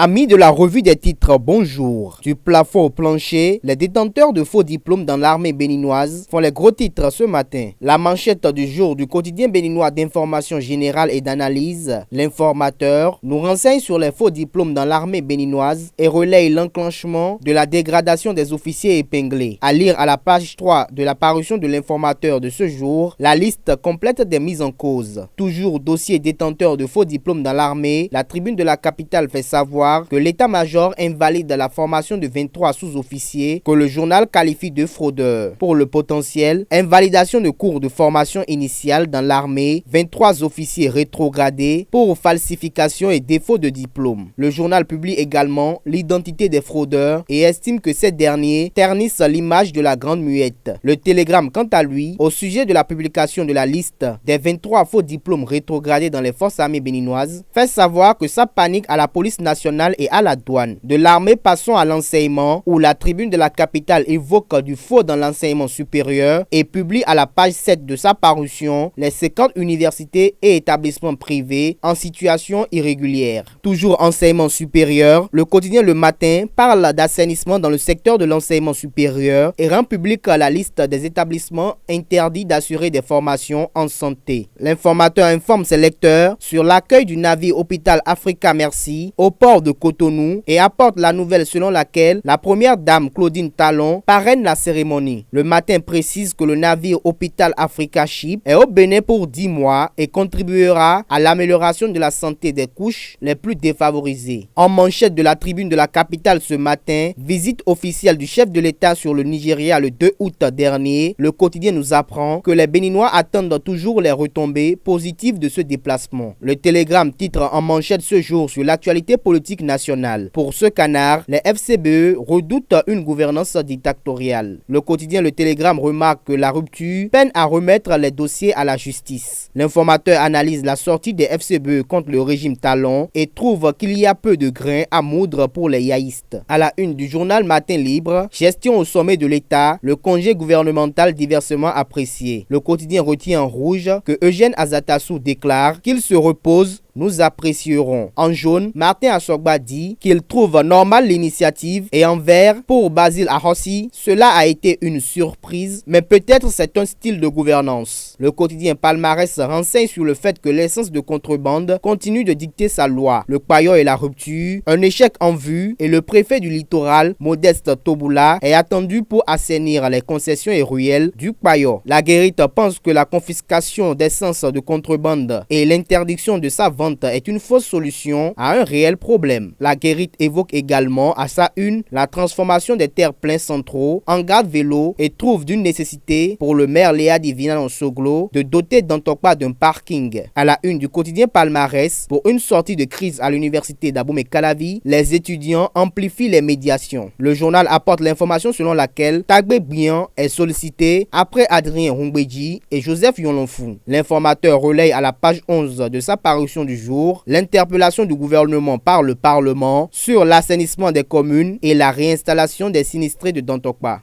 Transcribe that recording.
Amis de la revue des titres, bonjour. Du plafond au plancher, les détenteurs de faux diplômes dans l'armée béninoise font les gros titres ce matin. La manchette du jour du quotidien béninois d'information générale et d'analyse, l'informateur, nous renseigne sur les faux diplômes dans l'armée béninoise et relaye l'enclenchement de la dégradation des officiers épinglés. À lire à la page 3 de la parution de l'informateur de ce jour, la liste complète des mises en cause. Toujours dossier détenteur de faux diplômes dans l'armée, la tribune de la capitale fait savoir que l'état-major invalide la formation de 23 sous-officiers que le journal qualifie de fraudeurs. Pour le potentiel, invalidation de cours de formation initiale dans l'armée, 23 officiers rétrogradés pour falsification et défaut de diplôme. Le journal publie également l'identité des fraudeurs et estime que ces derniers ternissent l'image de la Grande Muette. Le Télégramme, quant à lui, au sujet de la publication de la liste des 23 faux diplômes rétrogradés dans les forces armées béninoises, fait savoir que ça panique à la police nationale et à la douane. De l'armée, passons à l'enseignement, où la tribune de la capitale évoque du faux dans l'enseignement supérieur et publie à la page 7 de sa parution les 50 universités et établissements privés en situation irrégulière. Toujours enseignement supérieur, le quotidien Le Matin parle d'assainissement dans le secteur de l'enseignement supérieur et rend publique la liste des établissements interdits d'assurer des formations en santé. L'informateur informe ses lecteurs sur l'accueil du navire Hôpital Africa Merci au port de Cotonou et apporte la nouvelle selon laquelle la première dame Claudine Talon parraine la cérémonie. Le Matin précise que le navire Hôpital Africa Ship est au Bénin pour 10 mois et contribuera à l'amélioration de la santé des couches les plus défavorisées. En manchette de la tribune de la capitale ce matin, visite officielle du chef de l'État sur le Nigeria le 2 août dernier, le quotidien nous apprend que les Béninois attendent toujours les retombées positives de ce déplacement. Le Télégramme titre en manchette ce jour sur l'actualité politique nationale. Pour ce canard, les FCBE redoutent une gouvernance dictatoriale. Le quotidien Le Télégramme remarque que la rupture peine à remettre les dossiers à la justice. L'informateur analyse la sortie des FCBE contre le régime Talon et trouve qu'il y a peu de grains à moudre pour les yaïstes. À la une du journal Matin Libre, gestion au sommet de l'État, le congé gouvernemental diversement apprécié. Le quotidien retient en rouge que Eugène Azatassou déclare qu'il se repose. Nous apprécierons. En jaune, Martin Assogba dit qu'il trouve normale l'initiative et en vert, pour Basile Ahossi, cela a été une surprise, mais peut-être c'est un style de gouvernance. Le quotidien Palmarès renseigne sur le fait que l'essence de contrebande continue de dicter sa loi. Le Kwayo et la rupture, un échec en vue et le préfet du littoral, Modeste Toboula, est attendu pour assainir les concessions et ruelles du Kwayo. La guérite pense que la confiscation d'essence de contrebande et l'interdiction de sa vente est une fausse solution à un réel problème. La Guérite évoque également à sa une la transformation des terres-pleins centraux en gare vélo et trouve d'une nécessité pour le maire Léa Divina Soglo de doter Dantokpa d'un parking. À la une du quotidien Palmarès, pour une sortie de crise à l'université d'Abomey-Calavi, les étudiants amplifient les médiations. Le journal apporte l'information selon laquelle Tagbe Bian est sollicité après Adrien Rungbeji et Joseph Yonlonfou. L'informateur relaye à la page 11 de sa parution du jour l'interpellation du gouvernement par le Parlement sur l'assainissement des communes et la réinstallation des sinistrés de Dantokpa.